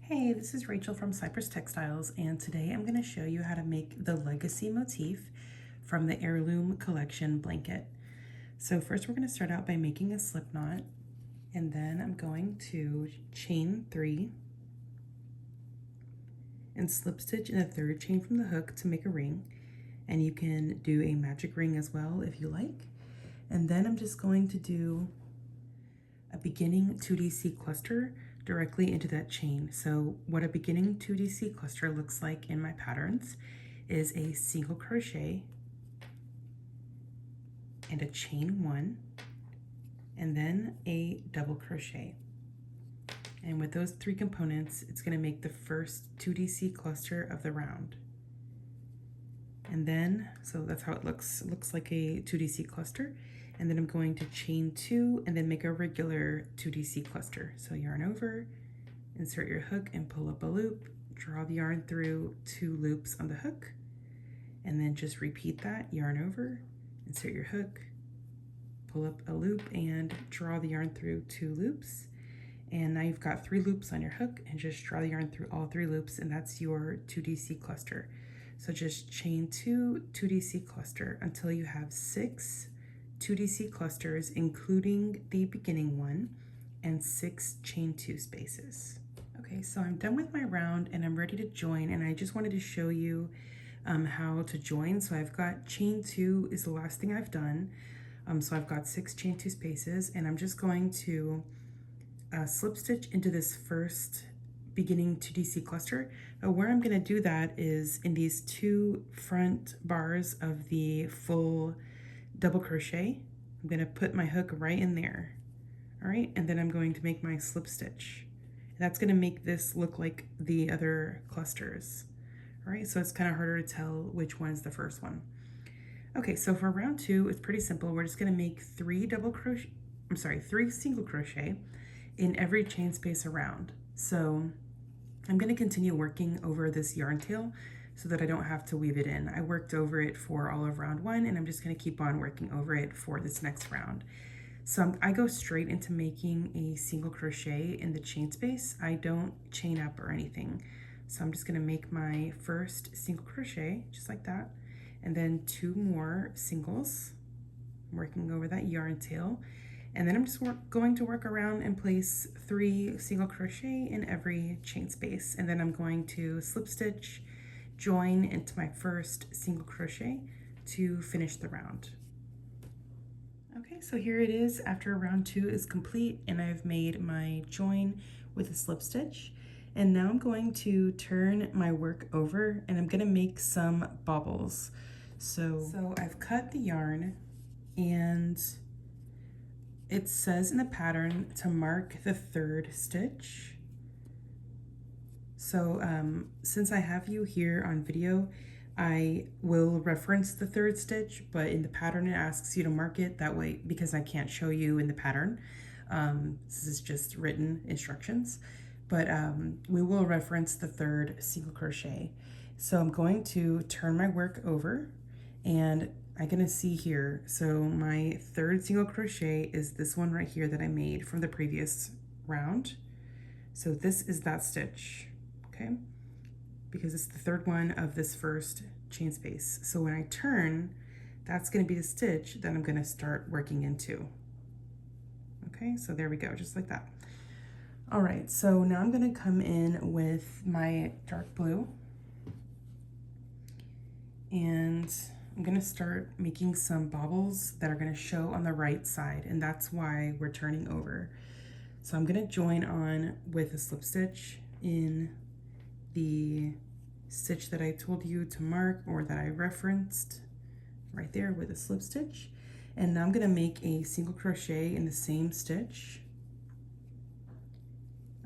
Hey, this is Rachel from CypressTextiles, and today I'm going to show you how to make the Legacy motif from the Heirloom collection blanket. So first we're going to start out by making a slip knot, and then I'm going to chain 3 and slip stitch in a third chain from the hook to make a ring, and you can do a magic ring as well if you like. And then I'm just going to do a beginning 2DC cluster directly into that chain. So what a beginning 2DC cluster looks like in my patterns is a single crochet and a chain 1 and then a double crochet. And with those 3 components, it's going to make the first 2DC cluster of the round. And then, so that's how it looks. It looks like a 2DC cluster. And then I'm going to chain 2 and then make a regular 2DC cluster. So yarn over, insert your hook and pull up a loop, draw the yarn through 2 loops on the hook, and then just repeat that, yarn over, insert your hook, pull up a loop and draw the yarn through 2 loops. And now you've got 3 loops on your hook and just draw the yarn through all 3 loops, and that's your 2DC cluster. So just chain 2 2DC cluster until you have 6 2DC clusters, including the beginning one, and 6 chain 2 spaces. Okay, so I'm done with my round and I'm ready to join, and I just wanted to show you how to join. So I've got chain 2 is the last thing I've done. So I've got 6 chain 2 spaces, and I'm just going to slip stitch into this first beginning 2DC cluster. Where I'm going to do that is in these 2 front bars of the full double crochet. I'm going to put my hook right in there. All right, and then I'm going to make my slip stitch. That's going to make this look like the other clusters. All right, so it's kind of harder to tell which one is the first one. Okay, so for round 2, it's pretty simple. We're just going to make 3 single crochet in every chain space around. So I'm going to continue working over this yarn tail so that I don't have to weave it in. I worked over it for all of round 1, and I'm just going to keep on working over it for this next round. So I go straight into making a single crochet in the chain space. I don't chain up or anything. So I'm just going to make my first single crochet just like that, and then 2 more singles, working over that yarn tail. And then I'm just going to work around and place 3 single crochet in every chain space. And then I'm going to slip stitch, join into my first single crochet to finish the round. Okay, so here it is after round 2 is complete, and I've made my join with a slip stitch. And now I'm going to turn my work over and I'm going to make some bobbles. So I've cut the yarn, and it says in the pattern to mark the 3rd stitch. So since I have you here on video, I will reference the 3rd stitch, but in the pattern it asks you to mark it that way because I can't show you in the pattern. This is just written instructions, but we will reference the 3rd single crochet. So I'm going to turn my work over, and I'm gonna see here, so my 3rd single crochet is this one right here that I made from the previous round. So this is that stitch, okay? Because it's the 3rd one of this first chain space. So when I turn, that's gonna be the stitch that I'm gonna start working into. Okay, so there we go, just like that. All right, so now I'm gonna come in with my dark blue, and I'm gonna start making some bobbles that are gonna show on the right side, and that's why we're turning over. So I'm gonna join on with a slip stitch in the stitch that I told you to mark, or that I referenced right there with a slip stitch. And now I'm gonna make a single crochet in the same stitch.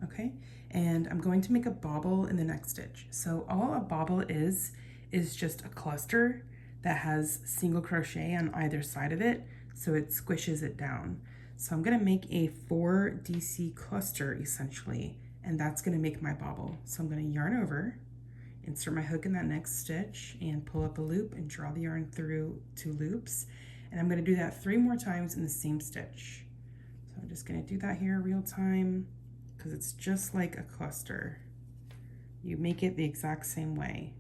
Okay, and I'm going to make a bobble in the next stitch. So all a bobble is just a cluster that has single crochet on either side of it, so it squishes it down. So I'm gonna make a 4 DC cluster essentially, and that's gonna make my bobble. So I'm gonna yarn over, insert my hook in that next stitch, and pull up a loop and draw the yarn through 2 loops. And I'm gonna do that 3 more times in the same stitch. So I'm just gonna do that here real time, because it's just like a cluster. you make it the exact same way.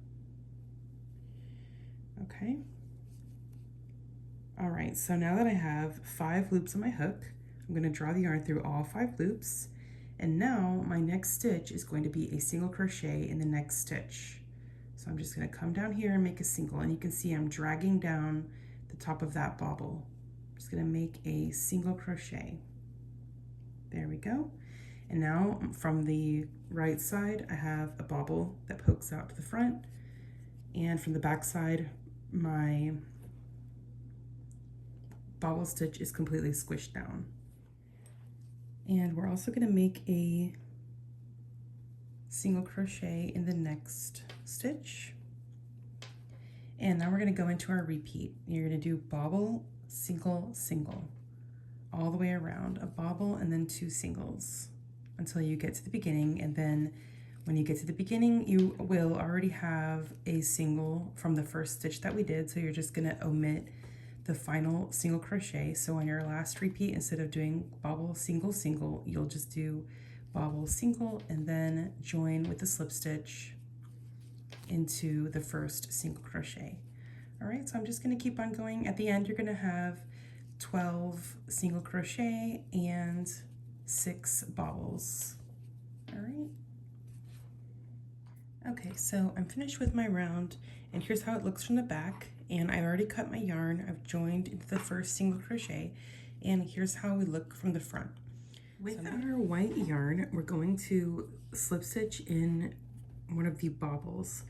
Okay. All right, so now that I have 5 loops on my hook, I'm going to draw the yarn through all 5 loops. And now my next stitch is going to be a single crochet in the next stitch. So I'm just going to come down here and make a single, and you can see I'm dragging down the top of that bobble. I'm just going to make a single crochet. There we go. And now from the right side, I have a bobble that pokes out to the front, and from the back side, my bobble stitch is completely squished down. And we're also going to make a single crochet in the next stitch. And now we're going to go into our repeat. You're going to do bobble, single, single, all the way around, a bobble and then 2 singles until you get to the beginning. And then when you get to the beginning, you will already have a single from the first stitch that we did. So you're just going to omit the final single crochet. So on your last repeat, instead of doing bobble, single, single, you'll just do bobble, single, and then join with the slip stitch into the first single crochet. All right, so I'm just going to keep on going. At the end, you're going to have 12 single crochet and 6 bobbles. All right. Okay, so I'm finished with my round, and here's how it looks from the back. And I've already cut my yarn. I've joined into the first single crochet, and here's how we look from the front. With our white yarn, we're going to slip stitch in one of the bobbles.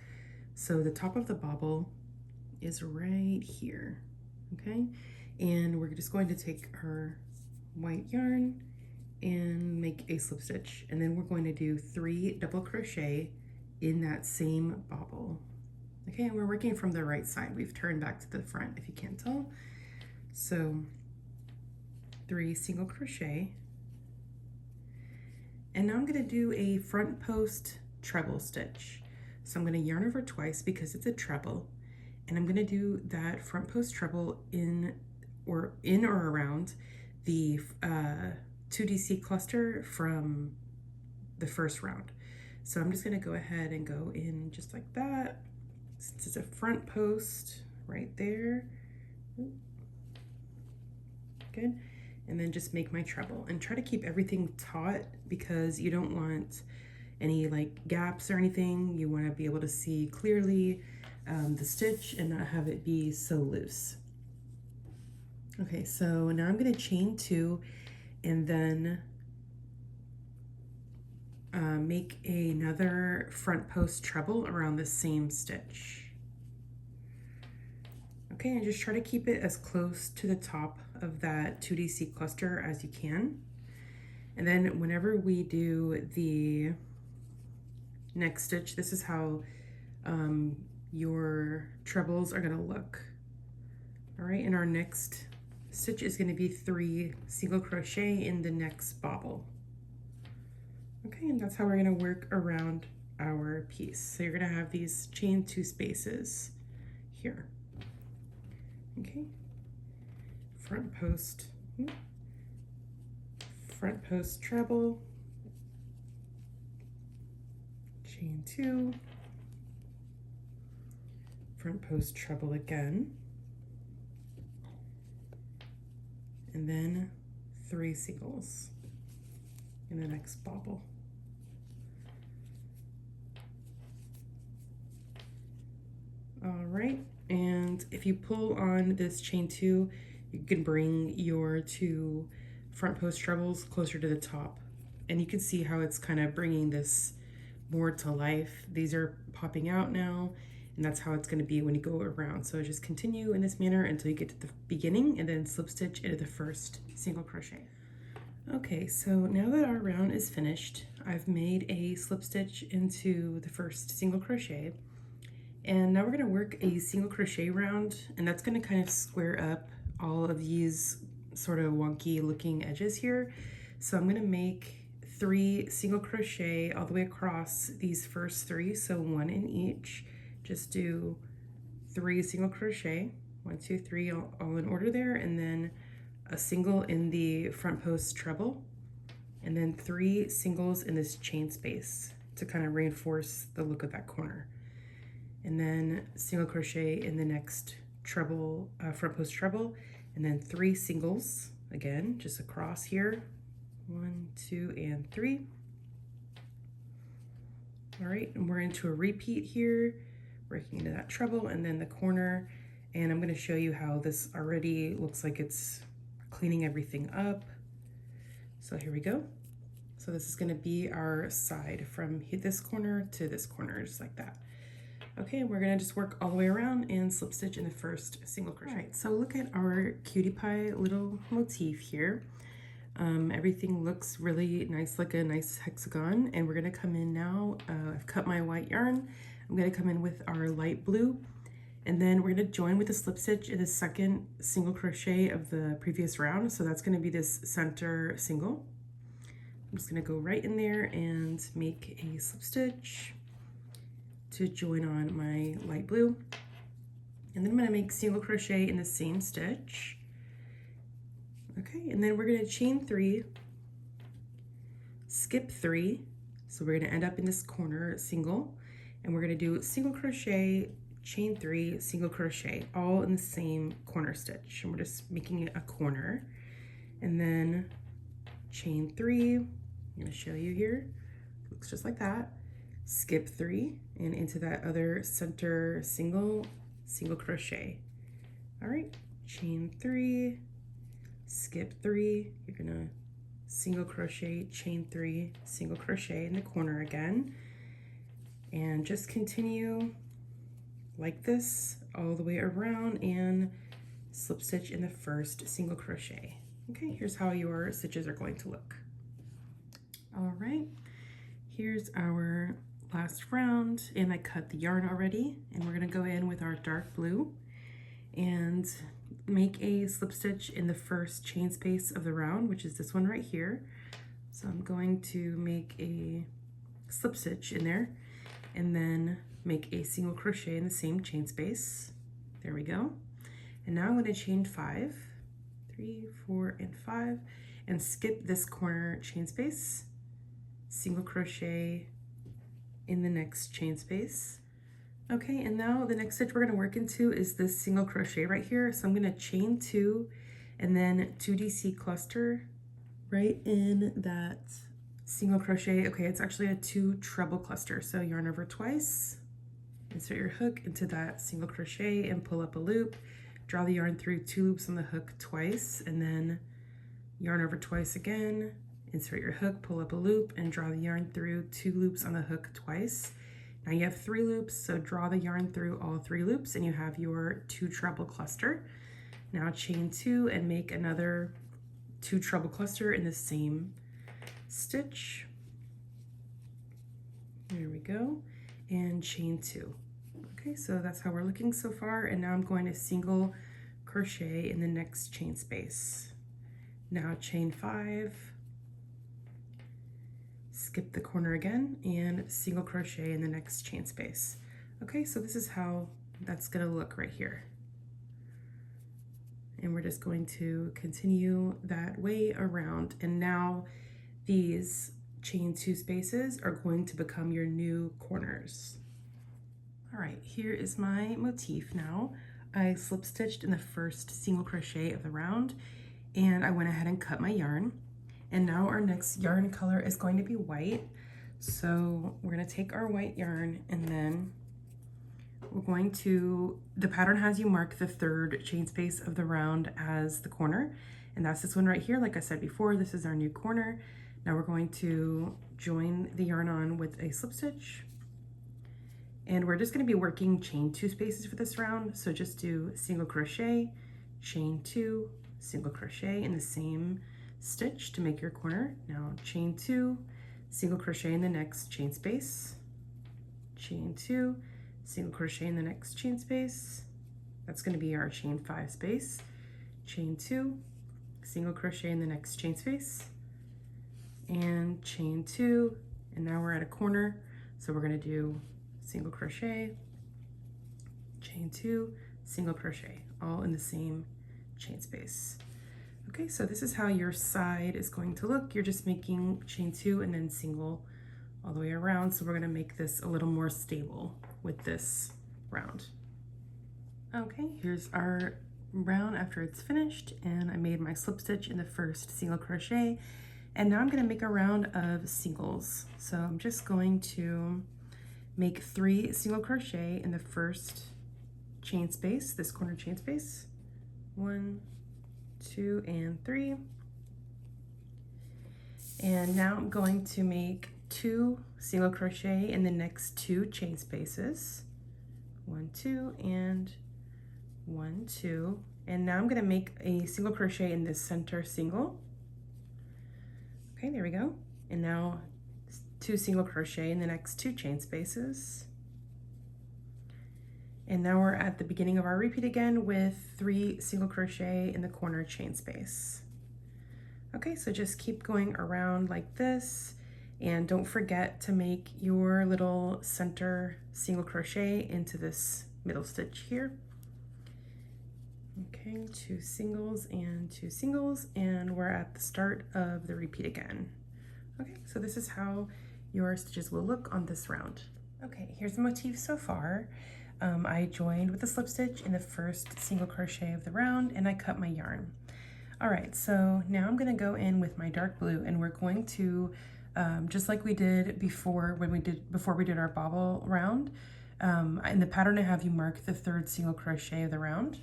So the top of the bobble is right here, okay? And we're just going to take our white yarn and make a slip stitch, and then we're going to do 3 double crochet in that same bobble. Okay, and we're working from the right side. We've turned back to the front, if you can't tell. So 3 single crochet. And now I'm going to do a front post treble stitch. So I'm going to yarn over twice because it's a treble. And I'm going to do that front post treble in or around the 2DC cluster from the first round. So I'm just going to go ahead and go in just like that. Since it's a front post right there. Good. And then just make my treble and try to keep everything taut because you don't want any like gaps or anything. You want to be able to see clearly the stitch and not have it be so loose. Okay, so now I'm going to chain 2 and then make another front post treble around the same stitch. Okay, and just try to keep it as close to the top of that 2DC cluster as you can. And then whenever we do the next stitch, this is how your trebles are going to look. All right, and our next stitch is going to be 3 single crochet in the next bobble. Okay, and that's how we're going to work around our piece. So you're going to have these chain 2 spaces here. Okay, front post treble, chain 2, front post treble again, and then 3 singles in the next bobble. All right, and if you pull on this chain 2, you can bring your 2 front post trebles closer to the top, and you can see how it's kind of bringing this more to life. These are popping out now, and that's how it's going to be when you go around. So just continue in this manner until you get to the beginning and then slip stitch into the first single crochet. Okay, so now that our round is finished, I've made a slip stitch into the first single crochet. And now we're going to work a single crochet round, and that's going to kind of square up all of these sort of wonky looking edges here. So I'm going to make 3 single crochet all the way across these first 3, so 1 in each. Just do 3 single crochet, 1, 2, 3, all in order there, and then a single in the front post treble, and then 3 singles in this chain space to kind of reinforce the look of that corner. And then single crochet in the next treble, front post treble, and then 3 singles, again, just across here, 1, 2, and 3. All right, and we're into a repeat here, breaking into that treble and then the corner. And I'm going to show you how this already looks like it's cleaning everything up. So here we go. So this is going to be our side from this corner to this corner, just like that. Okay, we're going to just work all the way around and slip stitch in the first single crochet. All right, so look at our cutie pie little motif here. Everything looks really nice, like a nice hexagon, and we're going to come in now. I've cut my white yarn. I'm going to come in with our light blue, and then we're going to join with a slip stitch in the second single crochet of the previous round. So that's going to be this center single. I'm just going to go right in there and make a slip stitch to join on my light blue, and then I'm going to make single crochet in the same stitch. Okay, and then we're going to chain 3, skip 3, so we're going to end up in this corner single, and we're going to do single crochet, chain 3, single crochet, all in the same corner stitch, and we're just making it a corner. And then chain 3, I'm going to show you here, it looks just like that. Skip 3 and into that other center single, single crochet. All right, chain 3, skip 3, you're gonna single crochet, chain 3, single crochet in the corner again, and just continue like this all the way around and slip stitch in the first single crochet. Okay, here's how your stitches are going to look. All right, here's our last round, and I cut the yarn already, and we're gonna go in with our dark blue and make a slip stitch in the first chain space of the round, which is this one right here. So I'm going to make a slip stitch in there and then make a single crochet in the same chain space. There we go. And now I'm going to chain 5, 3, 4, and 5, and skip this corner chain space, single crochet in the next chain space. Okay, and now the next stitch we're going to work into is this single crochet right here. So I'm going to chain 2 and then 2DC cluster right in that single crochet. Okay, it's actually a 2 treble cluster. So yarn over twice, insert your hook into that single crochet and pull up a loop, draw the yarn through 2 loops on the hook twice, and then yarn over twice again, insert your hook, pull up a loop, and draw the yarn through 2 loops on the hook twice. Now you have 3 loops, so draw the yarn through all 3 loops and you have your 2 treble cluster. Now chain 2 and make another 2 treble cluster in the same stitch. There we go, and chain 2. Okay, so that's how we're looking so far, and now I'm going to single crochet in the next chain space. Now chain 5, skip the corner again, and single crochet in the next chain space. Okay, so this is how that's gonna look right here. And we're just going to continue that way around, and now these chain 2 spaces are going to become your new corners. All right, here is my motif now. I slip stitched in the first single crochet of the round, and I went ahead and cut my yarn. And now our next yarn color is going to be white. So we're gonna take our white yarn, and then we're going to, the pattern has you mark the 3rd chain space of the round as the corner, and that's this one right here. Like I said before, this is our new corner. Now we're going to join the yarn on with a slip stitch, and we're just gonna be working chain 2 spaces for this round. So just do single crochet, chain 2, single crochet in the same stitch to make your corner. Now chain 2, single crochet in the next chain space, chain 2, single crochet in the next chain space. That's going to be our chain 5 space, chain 2, single crochet in the next chain space, and chain 2, and now we're at a corner, so we're going to do single crochet, chain 2, single crochet, all in the same chain space. Okay, so this is how your side is going to look. You're just making chain 2 and then single all the way around. So we're going to make this a little more stable with this round. Okay, here's our round after it's finished, and I made my slip stitch in the first single crochet, and now I'm going to make a round of singles. So I'm just going to make 3 single crochet in the first chain space, this corner chain space. 1, 2, and 3. And now I'm going to make 2 single crochet in the next 2 chain spaces. 1, 2, and 1, 2. And now I'm going to make a single crochet in this center single. Okay, there we go. And now 2 single crochet in the next 2 chain spaces. And now we're at the beginning of our repeat again with 3 single crochet in the corner chain space. Okay, so just keep going around like this, and don't forget to make your little center single crochet into this middle stitch here. Okay, 2 singles and 2 singles, and we're at the start of the repeat again. Okay, so this is how your stitches will look on this round. Okay, here's the motif so far. I joined with a slip stitch in the first single crochet of the round, and I cut my yarn. All right, so now I'm gonna go in with my dark blue, and we're going to, just like we did before before we did our bobble round, in the pattern I have you mark the 3rd single crochet of the round,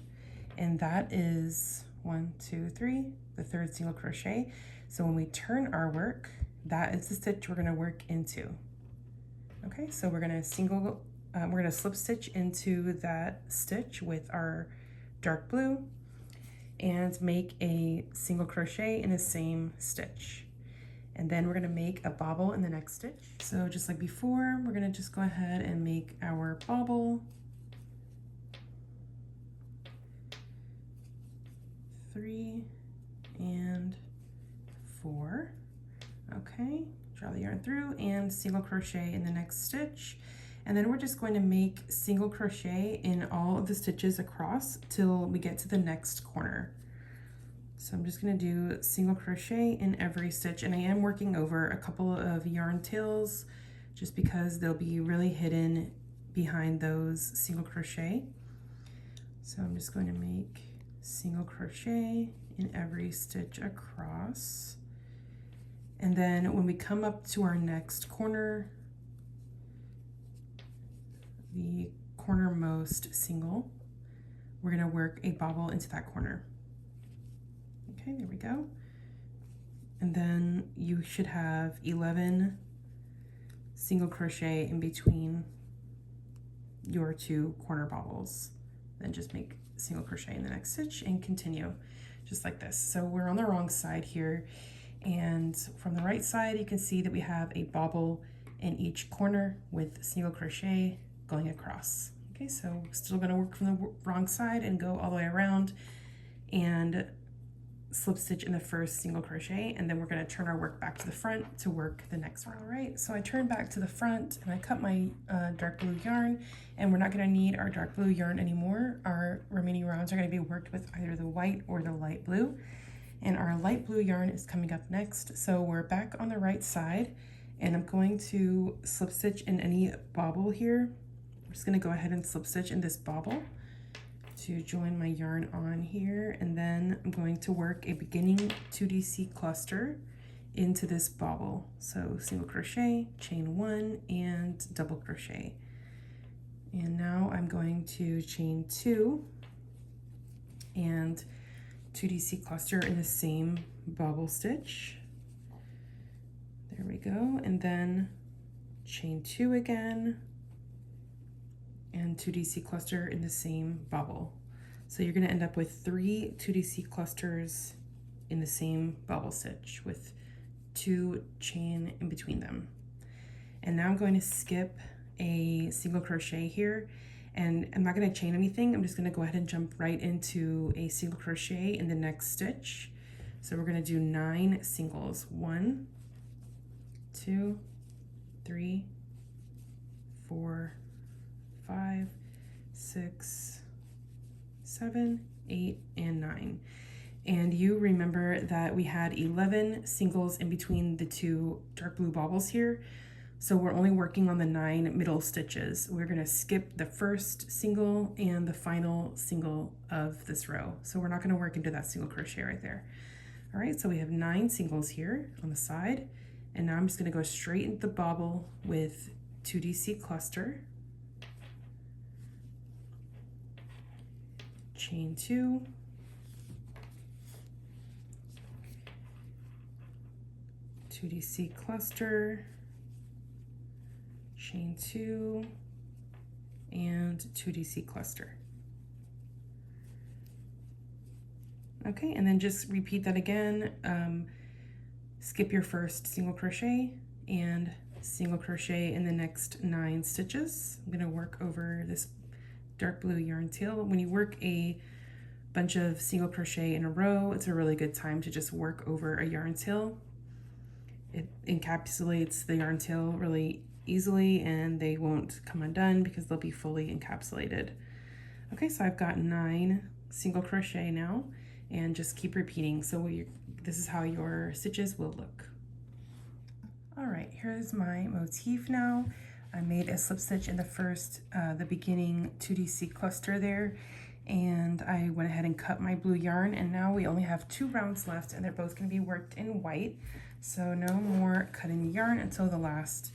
and that is 1, 2, 3, the 3rd single crochet. So when we turn our work, that is the stitch we're gonna work into. Okay, so we're gonna slip stitch into that stitch with our dark blue and make a single crochet in the same stitch. And then we're gonna make a bobble in the next stitch. So just like before, we're gonna just go ahead and make our bobble. 3 and 4. Okay, draw the yarn through and single crochet in the next stitch. And then we're just going to make single crochet in all of the stitches across till we get to the next corner. So I'm just going to do single crochet in every stitch, and I am working over a couple of yarn tails just because they'll be really hidden behind those single crochet. So I'm just going to make single crochet in every stitch across. And then when we come up to our next corner, the cornermost single, we're going to work a bobble into that corner. Okay, there we go. And then you should have 11 single crochet in between your 2 corner bobbles. Then just make single crochet in the next stitch and continue just like this. So we're on the wrong side here, and from the right side you can see that we have a bobble in each corner with single crochet going across. Okay, so we're still going to work from the wrong side and go all the way around and slip stitch in the first single crochet, and then we're going to turn our work back to the front to work the next round. All right, so I turned back to the front and I cut my dark blue yarn, and we're not going to need our dark blue yarn anymore. Our remaining rounds are going to be worked with either the white or the light blue, and our light blue yarn is coming up next. So we're back on the right side, and I'm going to slip stitch in any bobble here. I'm just going to go ahead and slip stitch in this bobble to join my yarn on here, and then I'm going to work a beginning 2DC cluster into this bobble. So single crochet, chain 1, and double crochet. And now I'm going to chain 2 and 2DC cluster in the same bobble stitch. There we go, and then chain 2 again, and 2DC cluster in the same bobble. So you're going to end up with 3 2DC clusters in the same bobble stitch with 2 chain in between them. And now I'm going to skip a single crochet here, and I'm not going to chain anything. I'm just going to go ahead and jump right into a single crochet in the next stitch. So we're going to do 9 singles. 1, 2, 3, 4, 5, 6, 7, 8, and 9. And you remember that we had 11 singles in between the 2 dark blue bobbles here. So we're only working on the 9 middle stitches. We're gonna skip the first single and the final single of this row. So we're not gonna work into that single crochet right there. All right, so we have 9 singles here on the side. And now I'm just gonna go straight into the bobble with 2DC cluster. Chain 2. DC cluster, chain 2, and 2DC cluster. Okay, and then just repeat that again. Skip your first single crochet and single crochet in the next 9 stitches. I'm going to work over this dark blue yarn tail. When you work a bunch of single crochet in a row, it's a really good time to just work over a yarn tail. It encapsulates the yarn tail really easily and they won't come undone because they'll be fully encapsulated. Okay, so I've got 9 single crochet now, and just keep repeating. So this is how your stitches will look. All right, here's my motif now. I made a slip stitch in the first, the beginning 2DC cluster there, and I went ahead and cut my blue yarn, and now we only have 2 rounds left and they're both going to be worked in white. So no more cutting yarn until the last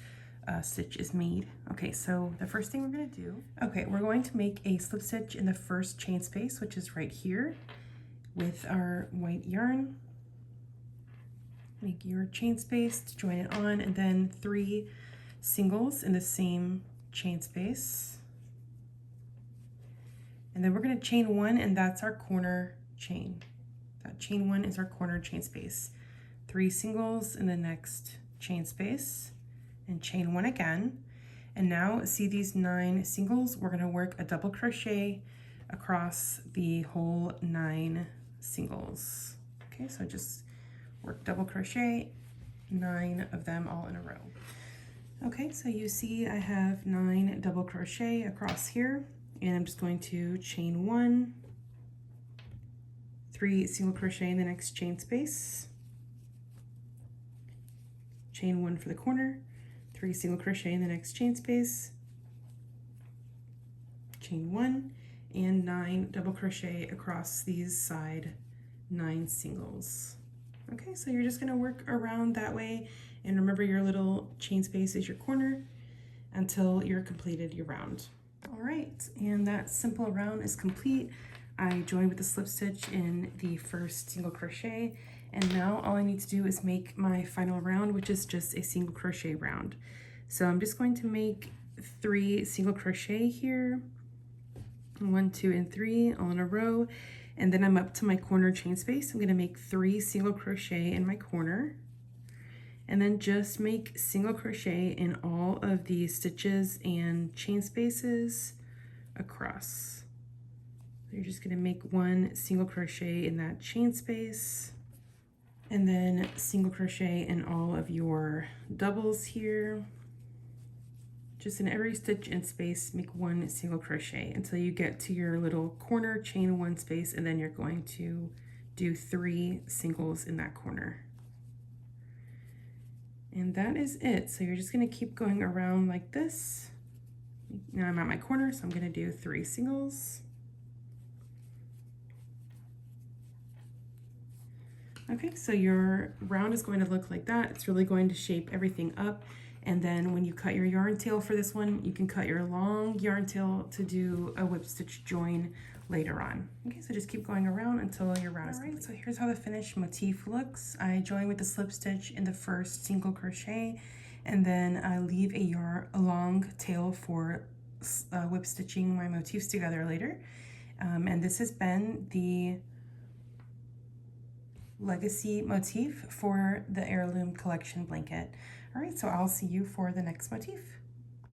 stitch is made. Okay, so the first thing we're going to do, okay, we're going to make a slip stitch in the first chain space, which is right here with our white yarn. Make your chain space to join it on, and then 3 singles in the same chain space. And then we're going to chain 1, and that's our corner chain. That chain 1 is our corner chain space. 3 singles in the next chain space and chain 1 again. And now see these 9 singles, we're going to work a double crochet across the whole 9 singles. Okay, so just work double crochet, 9 of them all in a row. Okay, so you see I have 9 double crochet across here, and I'm just going to chain 1, 3 single crochet in the next chain space, chain 1 for the corner, 3 single crochet in the next chain space, chain 1, and 9 double crochet across these side 9 singles. Okay, so you're just going to work around that way, and remember your little chain space is your corner until you're completed your round. All right, and that simple round is complete. I joined with the slip stitch in the first single crochet, and now all I need to do is make my final round, which is just a single crochet round. So I'm just going to make 3 single crochet here, 1, 2, and 3 all in a row, and then I'm up to my corner chain space. I'm going to make 3 single crochet in my corner, and then just make single crochet in all of the stitches and chain spaces across. So you're just going to make 1 single crochet in that chain space, and then single crochet in all of your doubles here. Just in every stitch and space, make 1 single crochet until you get to your little corner, chain 1 space, and then you're going to do 3 singles in that corner. And that is it. So you're just going to keep going around like this. Now I'm at my corner, so I'm going to do 3 singles. Okay, so your round is going to look like that. It's really going to shape everything up. And then when you cut your yarn tail for this one, you can cut your long yarn tail to do a whip stitch join later on. Okay, so just keep going around until your round is complete. So here's how the finished motif looks. I join with the slip stitch in the first single crochet, and then I leave a long tail for whip stitching my motifs together later. And this has been the legacy motif for the Heirloom collection blanket. All right, so I'll see you for the next motif.